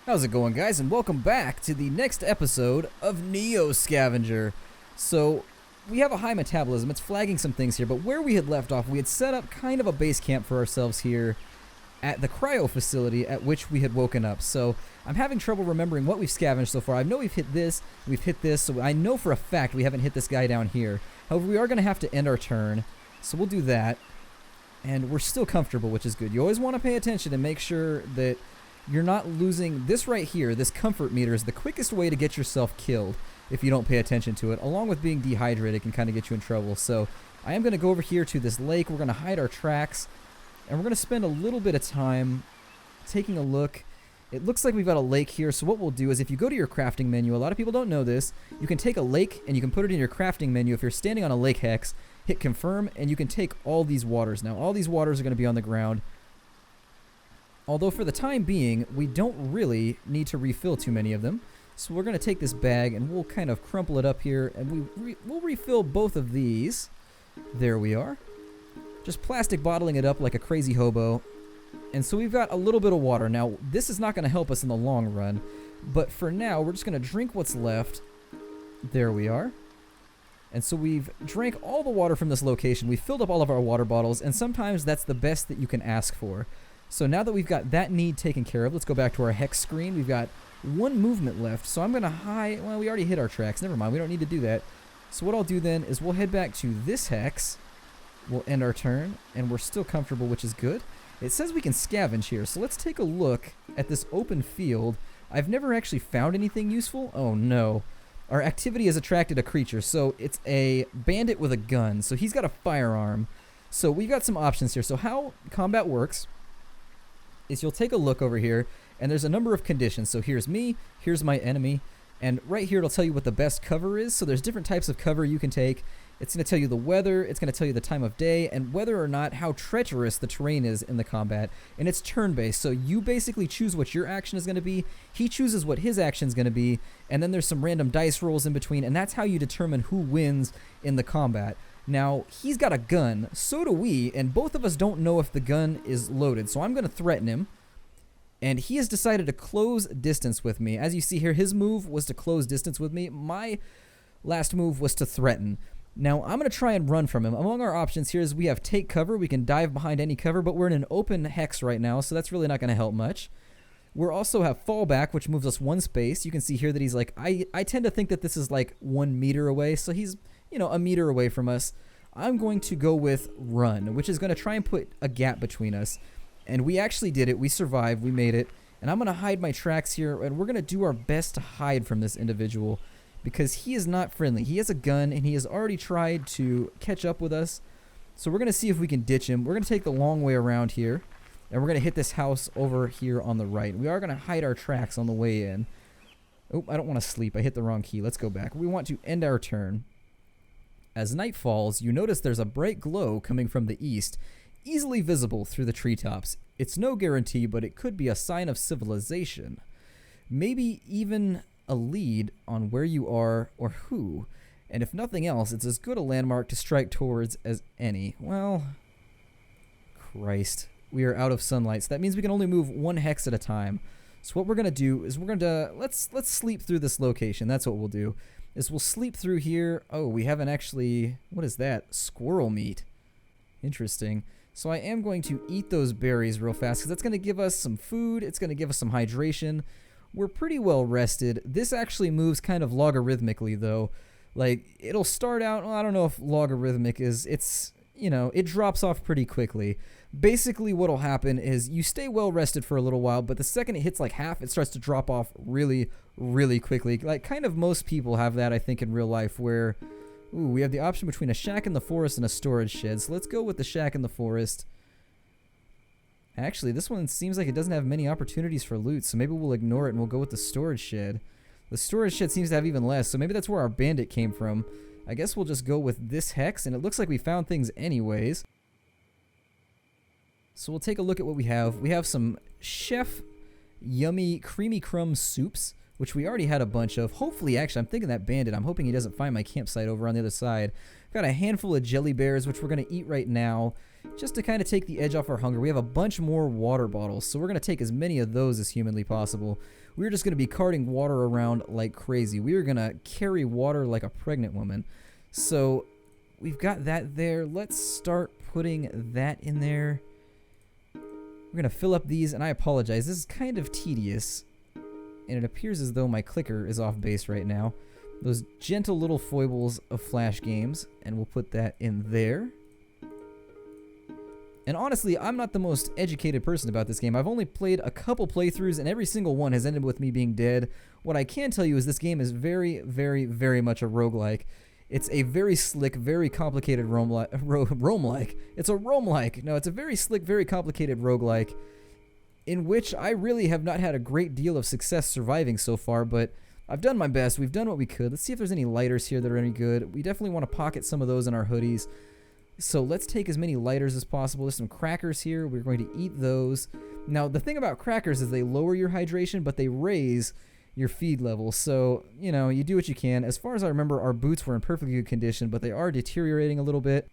How's it going, guys, and welcome back to the next episode of Neo Scavenger. So, we have a high metabolism, it's flagging some things here, but where we had left off, we had set up kind of a base camp for ourselves here at the cryo facility at which we had woken up. So, I'm having trouble remembering what we've scavenged so far. I know we've hit this, so I know for a fact we haven't hit this guy down here. However, we are going to have to end our turn, so we'll do that. And we're still comfortable, which is good. You always want to pay attention and make sure that you're not losing this right here. This comfort meter is the quickest way to get yourself killed if you don't pay attention to it, along with being dehydrated can kind of get you in trouble. So I am going to go over here to this lake. We're going to hide our tracks, and we're going to spend a little bit of time taking a look. It looks like we've got a lake here, so what we'll do is if you go to your crafting menu, a lot of people don't know this, you can take a lake and you can put it in your crafting menu. If you're standing on a lake hex, hit confirm, and you can take all these waters. Now, all these waters are going to be on the ground. Although for the time being, we don't really need to refill too many of them. So we're going to take this bag and we'll kind of crumple it up here, and we'll refill both of these. There we are. Just plastic bottling it up like a crazy hobo. And so we've got a little bit of water. Now, this is not going to help us in the long run, but for now, we're just going to drink what's left. There we are. And so we've drank all the water from this location. We filled up all of our water bottles, and sometimes that's the best that you can ask for. So now that we've got that need taken care of, let's go back to our hex screen. We've got one movement left, so I'm going to hide. Well, we already hit our tracks. Never mind, we don't need to do that. So what I'll do then is we'll head back to this hex. We'll end our turn, and we're still comfortable, which is good. It says we can scavenge here, so let's take a look at this open field. I've never actually found anything useful. Oh no. Our activity has attracted a creature, so it's a bandit with a gun. So he's got a firearm. So we've got some options here. So how combat works is you'll take a look over here, and there's a number of conditions. So here's me, here's my enemy, and right here it'll tell you what the best cover is. So there's different types of cover you can take. It's going to tell you the weather, it's going to tell you the time of day, and whether or not how treacherous the terrain is in the combat. And it's turn-based, so you basically choose what your action is going to be, he chooses what his action is going to be, and then there's some random dice rolls in between, and that's how you determine who wins in the combat. Now, he's got a gun, so do we, and both of us don't know if the gun is loaded, so I'm going to threaten him, and he has decided to close distance with me. As you see here, his move was to close distance with me. My last move was to threaten. Now, I'm going to try and run from him. Among our options here is we have take cover. We can dive behind any cover, but we're in an open hex right now, so that's really not going to help much. We also have fallback, which moves us one space. You can see here that he's like, I tend to think that this is like 1 meter away, so he's, you know, a meter away from us. I'm going to go with run, which is going to try and put a gap between us. And we actually did it. We survived. We made it. And I'm going to hide my tracks here, and we're going to do our best to hide from this individual because he is not friendly. He has a gun, and he has already tried to catch up with us. So we're going to see if we can ditch him. We're going to take the long way around here, and we're going to hit this house over here on the right. We are going to hide our tracks on the way in. Oh, I don't want to sleep. I hit the wrong key. Let's go back. We want to end our turn. As night falls, you notice there's a bright glow coming from the east, easily visible through the treetops. It's no guarantee, but it could be a sign of civilization. Maybe even a lead on where you are or who. And if nothing else, it's as good a landmark to strike towards as any. Well, Christ. We are out of sunlight, so that means we can only move one hex at a time. So what we're going to do is we're going to, let's sleep through this location. That's what we'll do. Is we'll sleep through here. Oh, we haven't actually, what is that? Squirrel meat. Interesting. So I am going to eat those berries real fast because that's going to give us some food. It's going to give us some hydration. We're pretty well rested. This actually moves kind of logarithmically though. Like it'll start out, well, I don't know if logarithmic is, it's, you know, it drops off pretty quickly. Basically what'll happen is you stay well rested for a little while, but the second it hits like half, it starts to drop off really, really quickly. Like kind of most people have that, I think, in real life where, ooh, we have the option between a shack in the forest and a storage shed. So let's go with the shack in the forest. Actually, this one seems like it doesn't have many opportunities for loot, so maybe we'll ignore it and we'll go with the storage shed. The storage shed seems to have even less, so maybe that's where our bandit came from. I guess we'll just go with this hex, and it looks like we found things anyways. So we'll take a look at what we have. We have some chef yummy creamy crumb soups, which we already had a bunch of. Hopefully, actually, I'm thinking that bandit, I'm hoping he doesn't find my campsite over on the other side. Got a handful of jelly bears, which we're going to eat right now, just to kind of take the edge off our hunger. We have a bunch more water bottles, so we're going to take as many of those as humanly possible. We're just going to be carting water around like crazy. We are going to carry water like a pregnant woman. So we've got that there. Let's start putting that in there. We're going to fill up these, and I apologize. This is kind of tedious, and it appears as though my clicker is off base right now. Those gentle little foibles of Flash games, and we'll put that in there. And honestly, I'm not the most educated person about this game. I've only played a couple playthroughs, and every single one has ended with me being dead. What I can tell you is this game is very, very, very much a roguelike. It's a very slick, very complicated roam-like. It's a roam-like. No, it's a very slick, very complicated roguelike, in which I really have not had a great deal of success surviving so far, but I've done my best. We've done what we could. Let's see if there's any lighters here that are any good. We definitely want to pocket some of those in our hoodies. So let's take as many lighters as possible. There's some crackers here. We're going to eat those. Now, the thing about crackers is they lower your hydration, but they raise your feed level. So, you know, you do what you can. As far as I remember, our boots were in perfectly good condition, but they are deteriorating a little bit.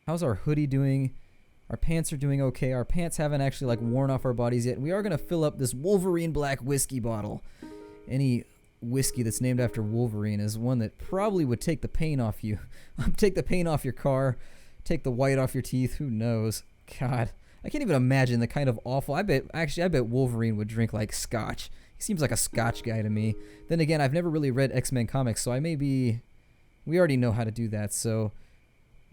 How's our hoodie doing? Our pants are doing okay. Our pants haven't actually, like, worn off our bodies yet. And we are going to fill up this Wolverine Black whiskey bottle. Any whiskey that's named after Wolverine is one that probably would take the paint off you. Take the paint off your car, take the white off your teeth, who knows. God, I can't even imagine the kind of awful, I bet Wolverine would drink like scotch. He seems like a scotch guy to me. Then again, I've never really read X-Men comics, so we already know how to do that. So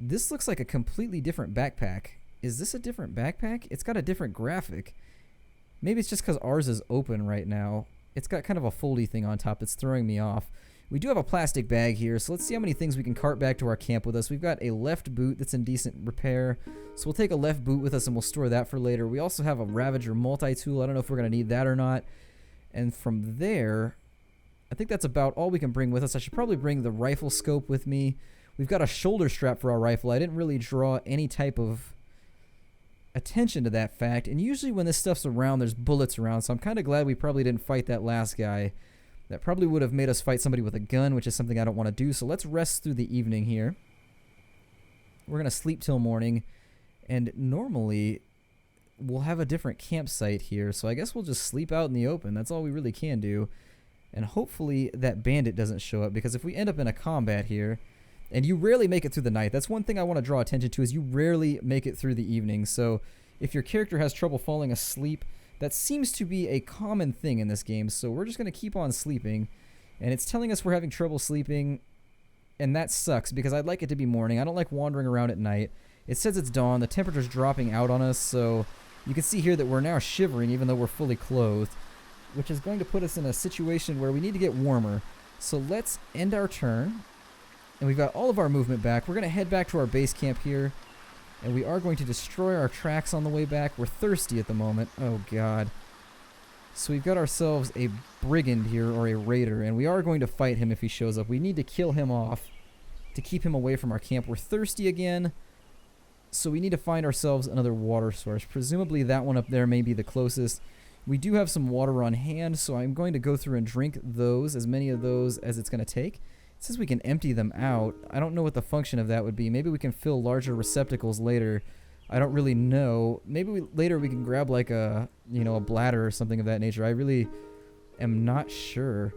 this looks like a completely different backpack. Is this a different backpack? It's got a different graphic. Maybe it's just because ours is open right now. It's got kind of a foldy thing on top that's throwing me off. We do have a plastic bag here, so let's see how many things we can cart back to our camp with us. We've got a left boot that's in decent repair, so we'll take a left boot with us and we'll store that for later. We also have a Ravager multi-tool. I don't know if we're going to need that or not. And from there, I think that's about all we can bring with us. I should probably bring the rifle scope with me. We've got a shoulder strap for our rifle. I didn't really draw any type of attention to that fact, and usually when this stuff's around there's bullets around, so I'm kind of glad we probably didn't fight that last guy. That probably would have made us fight somebody with a gun, which is something I don't want to do. So let's rest through the evening here. We're going to sleep till morning, and normally we'll have a different campsite here, so I guess we'll just sleep out in the open. That's all we really can do, and hopefully that bandit doesn't show up, because if we end up in a combat here, and you rarely make it through the night. That's one thing I want to draw attention to, is you rarely make it through the evening. So if your character has trouble falling asleep, that seems to be a common thing in this game. So we're just going to keep on sleeping. And it's telling us we're having trouble sleeping, and that sucks because I'd like it to be morning. I don't like wandering around at night. It says it's dawn. The temperature's dropping out on us, so you can see here that we're now shivering even though we're fully clothed, which is going to put us in a situation where we need to get warmer. So let's end our turn. And we've got all of our movement back. We're going to head back to our base camp here. And we are going to destroy our tracks on the way back. We're thirsty at the moment. Oh, God. So we've got ourselves a brigand here, or a raider. And we are going to fight him if he shows up. We need to kill him off to keep him away from our camp. We're thirsty again. So we need to find ourselves another water source. Presumably that one up there may be the closest. We do have some water on hand, so I'm going to go through and drink those, as many of those as it's going to take. It says we can empty them out. I don't know what the function of that would be. Maybe we can fill larger receptacles later. I don't really know. Maybe later we can grab like a bladder or something of that nature. I really am not sure.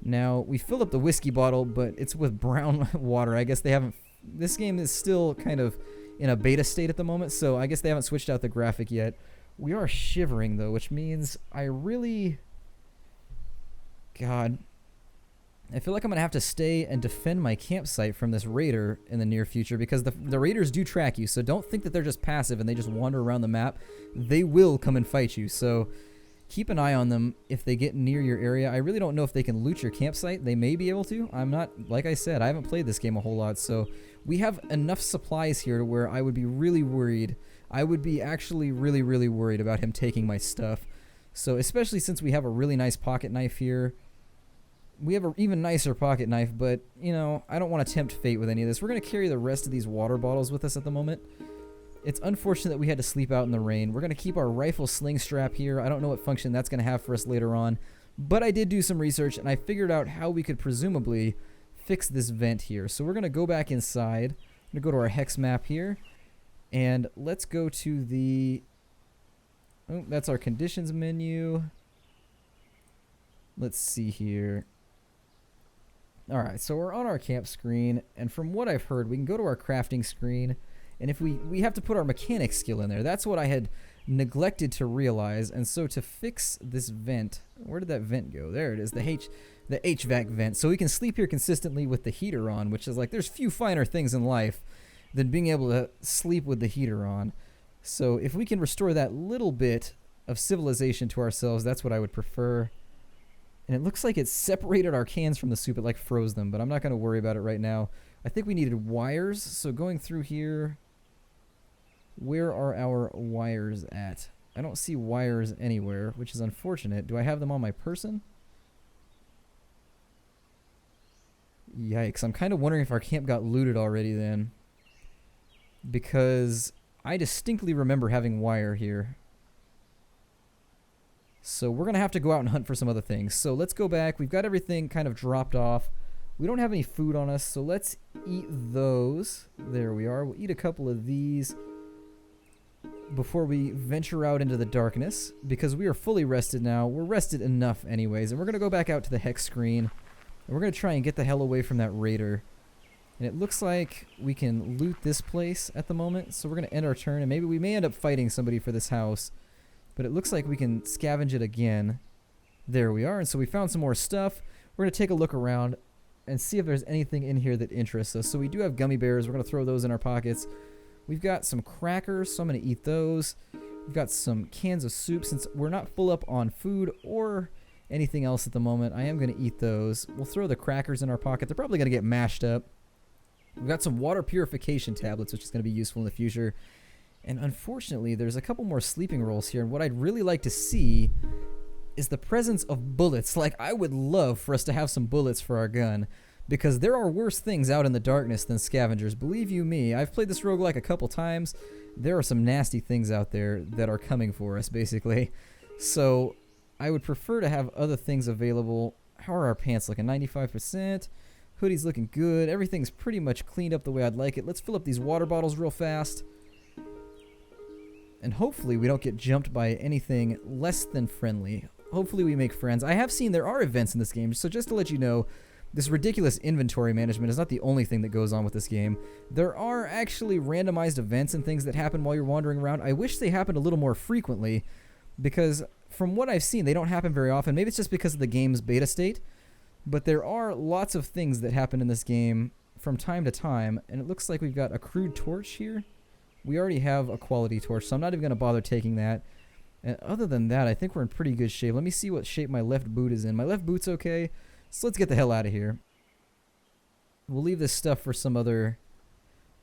Now, we filled up the whiskey bottle, but it's with brown water. I guess they haven't... This game is still kind of in a beta state at the moment, so I guess they haven't switched out the graphic yet. We are shivering, though, which means I really... God... I feel like I'm going to have to stay and defend my campsite from this raider in the near future, because the raiders do track you, so don't think that they're just passive and they just wander around the map. They will come and fight you, so keep an eye on them if they get near your area. I really don't know if they can loot your campsite. They may be able to. I'm not, like I said, I haven't played this game a whole lot, so we have enough supplies here to where I would be really worried. I would be actually really, really worried about him taking my stuff. So especially since we have a really nice pocket knife here. We have an even nicer pocket knife, but, you know, I don't want to tempt fate with any of this. We're going to carry the rest of these water bottles with us at the moment. It's unfortunate that we had to sleep out in the rain. We're going to keep our rifle sling strap here. I don't know what function that's going to have for us later on. But I did do some research, and I figured out how we could presumably fix this vent here. So we're going to go back inside. I'm going to go to our hex map here. And let's go to the... Oh, that's our conditions menu. Let's see here. Alright, so we're on our camp screen, and from what I've heard, we can go to our crafting screen, and if we have to put our mechanic skill in there. That's what I had neglected to realize, and so to fix this vent, where did that vent go? There it is, the HVAC vent. So we can sleep here consistently with the heater on, which is like, there's few finer things in life than being able to sleep with the heater on. So if we can restore that little bit of civilization to ourselves, that's what I would prefer. And it looks like it separated our cans from the soup. It like froze them, but I'm not going to worry about it right now. I think we needed wires. So going through here, where are our wires at? I don't see wires anywhere, which is unfortunate. Do I have them on my person? Yikes. I'm kind of wondering if our camp got looted already then. Because I distinctly remember having wire here. So we're going to have to go out and hunt for some other things. So let's go back. We've got everything kind of dropped off. We don't have any food on us, so let's eat those. There we are. We'll eat a couple of these before we venture out into the darkness, because we are fully rested now. We're rested enough anyways, and we're going to go back out to the hex screen, and we're going to try and get the hell away from that raider. And it looks like we can loot this place at the moment, so we're going to end our turn, and maybe we may end up fighting somebody for this house. But it looks like we can scavenge it again. There we are. And so we found some more stuff. We're going to take a look around and see if there's anything in here that interests us. So we do have gummy bears. We're going to throw those in our pockets. We've got some crackers, so I'm going to eat those. We've got some cans of soup. Since we're not full up on food or anything else at the moment, I am going to eat those. We'll throw the crackers in our pocket. They're probably going to get mashed up. We've got some water purification tablets, which is going to be useful in the future. And unfortunately, there's a couple more sleeping rolls here, and what I'd really like to see is the presence of bullets. Like, I would love for us to have some bullets for our gun, because there are worse things out in the darkness than scavengers. Believe you me, I've played this roguelike a couple times. There are some nasty things out there that are coming for us, basically. So, I would prefer to have other things available. How are our pants looking? 95%. Hoodie's looking good. Everything's pretty much cleaned up the way I'd like it. Let's fill up these water bottles real fast. And hopefully we don't get jumped by anything less than friendly. Hopefully we make friends. I have seen there are events in this game, so just to let you know, this ridiculous inventory management is not the only thing that goes on with this game. There are actually randomized events and things that happen while you're wandering around. I wish they happened a little more frequently, because from what I've seen, they don't happen very often. Maybe it's just because of the game's beta state, but there are lots of things that happen in this game from time to time, and it looks like we've got a crude torch here. We already have a quality torch, so I'm not even going to bother taking that. And other than that, I think we're in pretty good shape. Let me see what shape my left boot is in. My left boot's okay, so let's get the hell out of here. We'll leave this stuff for some other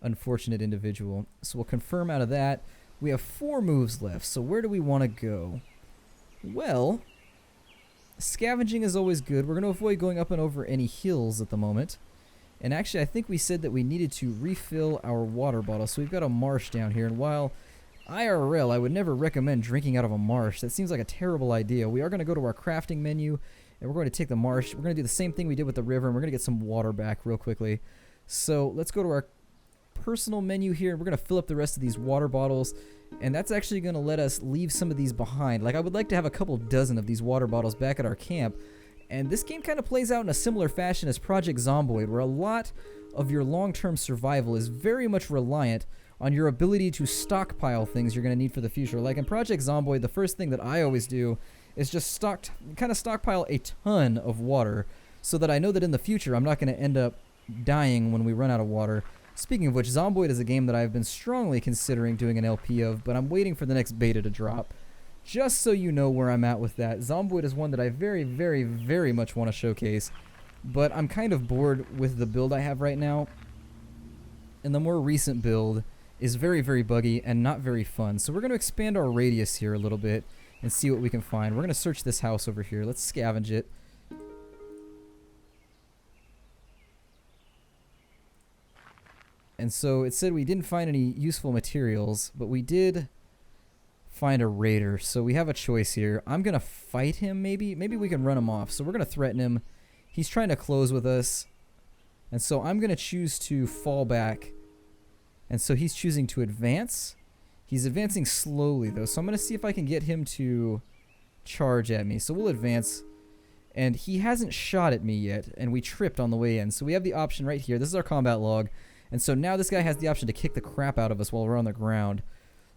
unfortunate individual. So we'll confirm out of that. We have 4 moves left, so where do we want to go? Well, scavenging is always good. We're going to avoid going up and over any hills at the moment. And actually, I think we said that we needed to refill our water bottle. So we've got a marsh down here. And while IRL, I would never recommend drinking out of a marsh. That seems like a terrible idea. We are going to go to our crafting menu, and we're going to take the marsh. We're going to do the same thing we did with the river, and we're going to get some water back real quickly. So let's go to our personal menu here, and we're going to fill up the rest of these water bottles. And that's actually going to let us leave some of these behind. Like, I would like to have a couple dozen of these water bottles back at our camp. And this game kind of plays out in a similar fashion as Project Zomboid, where a lot of your long-term survival is very much reliant on your ability to stockpile things you're going to need for the future. Like in Project Zomboid, the first thing that I always do is just stockpile a ton of water, so that I know that in the future I'm not going to end up dying when we run out of water. Speaking of which, Zomboid is a game that I've been strongly considering doing an LP of, but I'm waiting for the next beta to drop. Just so you know where I'm at with that, Zomboid is one that I very, very, very much want to showcase, but I'm kind of bored with the build I have right now, and the more recent build is very, very buggy and not very fun. So we're going to expand our radius here a little bit and see what we can find. We're going to search this house over here. Let's scavenge it. And so it said we didn't find any useful materials, but we did find a raider. So we have a choice here. I'm going to fight him maybe. Maybe we can run him off. So we're going to threaten him. He's trying to close with us. And so I'm going to choose to fall back. And so he's choosing to advance. He's advancing slowly though. So I'm going to see if I can get him to charge at me. So we'll advance. And he hasn't shot at me yet. And we tripped on the way in. So we have the option right here. This is our combat log. And so now this guy has the option to kick the crap out of us while we're on the ground.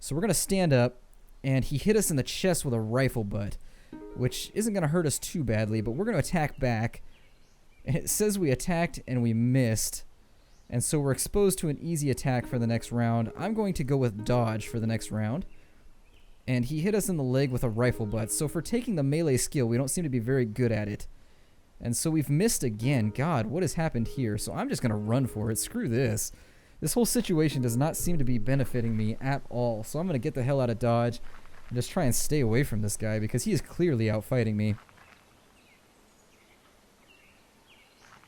So we're going to stand up. And he hit us in the chest with a rifle butt, which isn't going to hurt us too badly, but we're going to attack back. And it says we attacked and we missed. And so we're exposed to an easy attack for the next round. I'm going to go with dodge for the next round. And he hit us in the leg with a rifle butt. So for taking the melee skill, we don't seem to be very good at it. And so we've missed again. God, what has happened here? So I'm just going to run for it. Screw this. This whole situation does not seem to be benefiting me at all. So I'm going to get the hell out of dodge and just try and stay away from this guy because he is clearly out fighting me.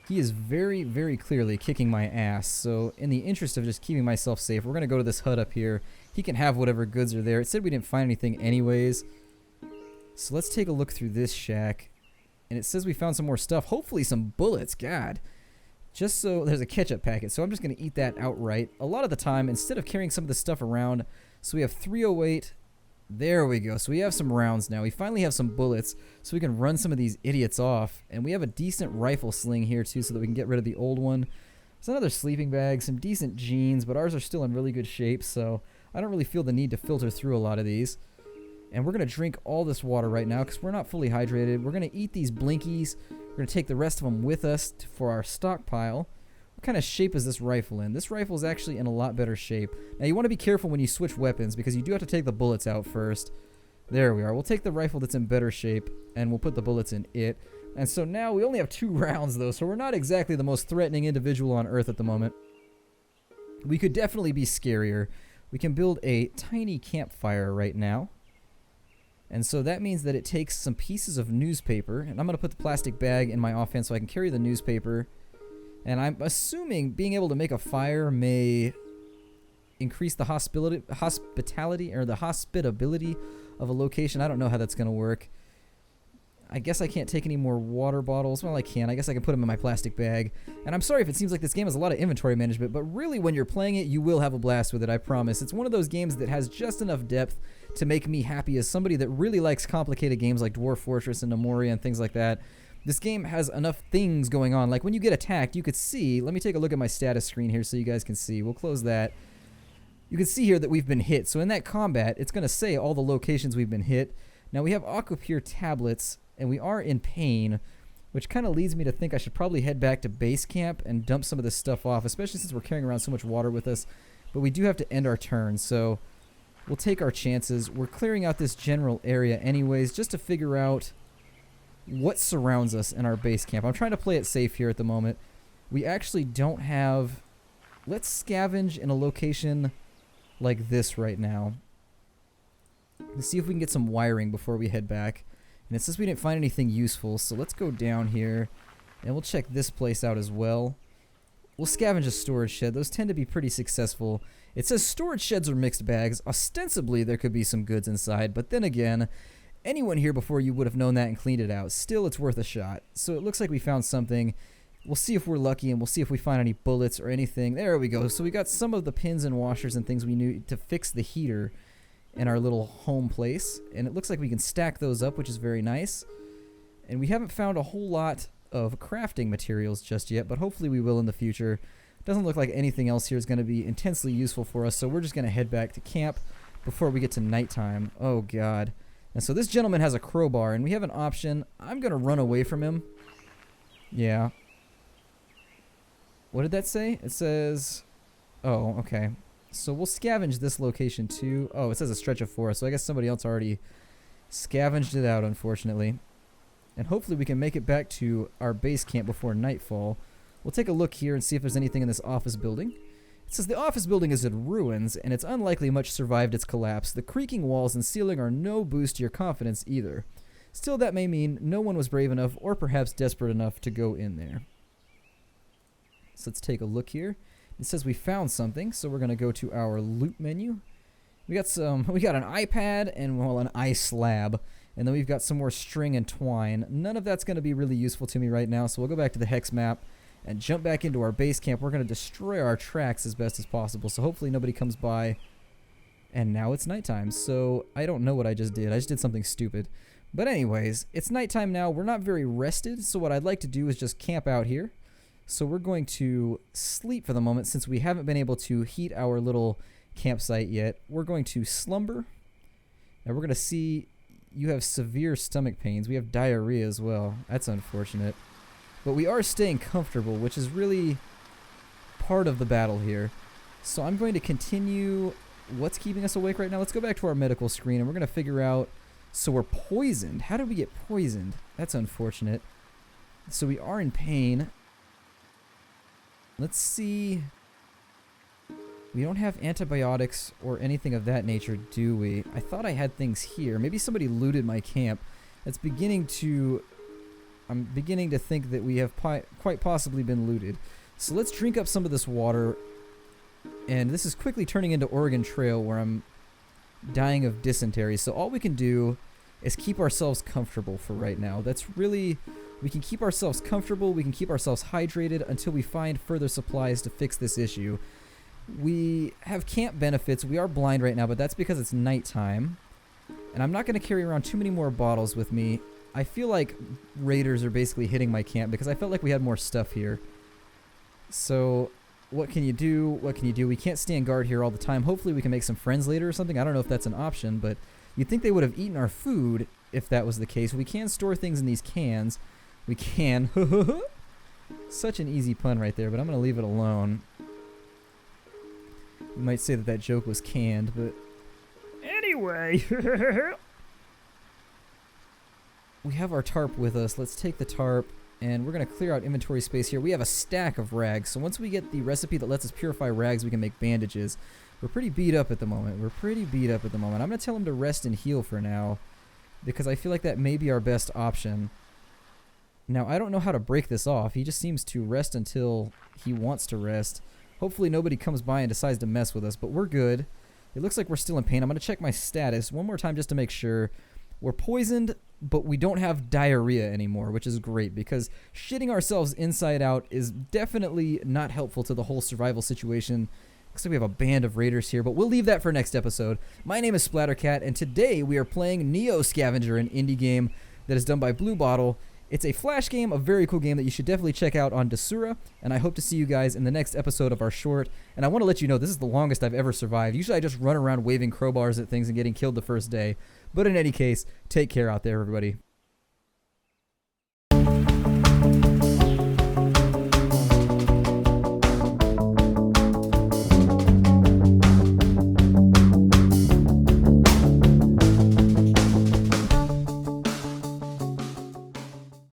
He is very, very clearly kicking my ass. So in the interest of just keeping myself safe, we're going to go to this hut up here. He can have whatever goods are there. It said we didn't find anything anyways. So let's take a look through this shack. And it says we found some more stuff. Hopefully some bullets. God. Just so there's a ketchup packet. So I'm just going to eat that outright. A lot of the time, instead of carrying some of this stuff around, so we have 308. There we go. So we have some rounds now. We finally have some bullets so we can run some of these idiots off. And we have a decent rifle sling here too so that we can get rid of the old one. There's another sleeping bag, some decent jeans, but ours are still in really good shape. So I don't really feel the need to filter through a lot of these. And we're going to drink all this water right now because we're not fully hydrated. We're going to eat these blinkies. We're going to take the rest of them with us for our stockpile. What kind of shape is this rifle in? This rifle is actually in a lot better shape. Now you want to be careful when you switch weapons because you do have to take the bullets out first. There we are. We'll take the rifle that's in better shape and we'll put the bullets in it. And so now we only have 2 rounds though, so we're not exactly the most threatening individual on Earth at the moment. We could definitely be scarier. We can build a tiny campfire right now. And so that means that it takes some pieces of newspaper, and I'm going to put the plastic bag in my offhand so I can carry the newspaper. And I'm assuming being able to make a fire may increase the hospitality or the hospitability of a location. I don't know how that's going to work. I guess I can't take any more water bottles. Well, I can. I guess I can put them in my plastic bag. And I'm sorry if it seems like this game has a lot of inventory management, but really when you're playing it, you will have a blast with it, I promise. It's one of those games that has just enough depth to make me happy as somebody that really likes complicated games like Dwarf Fortress and Nemoria and things like that. This game has enough things going on. Like when you get attacked, you could see, let me take a look at my status screen here so you guys can see. We'll close that. You can see here that we've been hit. So in that combat, it's going to say all the locations we've been hit. Now we have Aquapure tablets, and we are in pain, which kind of leads me to think I should probably head back to base camp and dump some of this stuff off, especially since we're carrying around so much water with us. But we do have to end our turn, so we'll take our chances. We're clearing out this general area anyways, just to figure out what surrounds us in our base camp. I'm trying to play it safe here at the moment. We actually don't have... Let's scavenge in a location like this right now. Let's see if we can get some wiring before we head back. And it says we didn't find anything useful, so let's go down here and we'll check this place out as well. We'll scavenge a storage shed. Those tend to be pretty successful. It says storage sheds are mixed bags. Ostensibly, there could be some goods inside, but then again, anyone here before you would have known that and cleaned it out. Still, it's worth a shot. So it looks like we found something. We'll see if we're lucky and we'll see if we find any bullets or anything. There we go. So we got some of the pins and washers and things we need to fix the heater in our little home place, and it looks like we can stack those up, which is very nice. And we haven't found a whole lot of crafting materials just yet, but hopefully we will in the future. Doesn't look like anything else here is going to be intensely useful for us, so we're just going to head back to camp before we get to nighttime. Oh god. And so this gentleman has a crowbar, and we have an option. I'm going to run away from him. Yeah. What did that say? It says... Oh, okay. So we'll scavenge this location too. Oh, it says a stretch of forest, so I guess somebody else already scavenged it out, unfortunately. And hopefully we can make it back to our base camp before nightfall. We'll take a look here and see if there's anything in this office building. It says the office building is in ruins, and it's unlikely much survived its collapse. The creaking walls and ceiling are no boost to your confidence either. Still, that may mean no one was brave enough or perhaps desperate enough to go in there. So let's take a look here. It says we found something, so we're going to go to our loot menu. We got an iPad and, well, an ice slab. And then we've got some more string and twine. None of that's going to be really useful to me right now, so we'll go back to the hex map and jump back into our base camp. We're going to destroy our tracks as best as possible, so hopefully nobody comes by. And now it's nighttime, so I don't know what I just did. I just did something stupid. But anyways, it's nighttime now. We're not very rested, so what I'd like to do is just camp out here. So we're going to sleep for the moment since we haven't been able to heat our little campsite yet. We're going to slumber, and we're going to see... You have severe stomach pains. We have diarrhea as well. That's unfortunate. But we are staying comfortable, which is really part of the battle here. So I'm going to continue what's keeping us awake right now. Let's go back to our medical screen, and we're going to figure out... So we're poisoned. How did we get poisoned? That's unfortunate. So we are in pain. Let's see... We don't have antibiotics or anything of that nature, do we? I thought I had things here. Maybe somebody looted my camp. That's beginning to... I'm beginning to think that we have quite possibly been looted. So let's drink up some of this water. And this is quickly turning into Oregon Trail where I'm dying of dysentery. So all we can do is keep ourselves comfortable for right now. That's really... We can keep ourselves comfortable. We can keep ourselves hydrated until we find further supplies to fix this issue. We have camp benefits. We are blind right now, but that's because it's nighttime. And I'm not going to carry around too many more bottles with me. I feel like raiders are basically hitting my camp because I felt like we had more stuff here. So, what can you do? What can you do? We can't stand guard here all the time. Hopefully we can make some friends later or something. I don't know if that's an option, but you'd think they would have eaten our food if that was the case. We can store things in these cans. We can. Such an easy pun right there, but I'm going to leave it alone. You might say that that joke was canned, but anyway. We have our tarp with us. Let's take the tarp, and we're going to clear out inventory space here. We have a stack of rags, so once we get the recipe that lets us purify rags, we can make bandages. We're pretty beat up at the moment. I'm going to tell him to rest and heal for now, because I feel like that may be our best option. Now, I don't know how to break this off. He just seems to rest until he wants to rest. Hopefully nobody comes by and decides to mess with us, but we're good. It looks like we're still in pain. I'm going to check my status one more time just to make sure. We're poisoned, but we don't have diarrhea anymore, which is great because shitting ourselves inside out is definitely not helpful to the whole survival situation. Looks like we have a band of raiders here, but we'll leave that for next episode. My name is Splattercat, and today we are playing Neo Scavenger, an indie game that is done by Blue Bottle. It's a flash game, a very cool game that you should definitely check out on Desura, and I hope to see you guys in the next episode of our short. And I want to let you know this is the longest I've ever survived. Usually I just run around waving crowbars at things and getting killed the first day. But in any case, take care out there, everybody.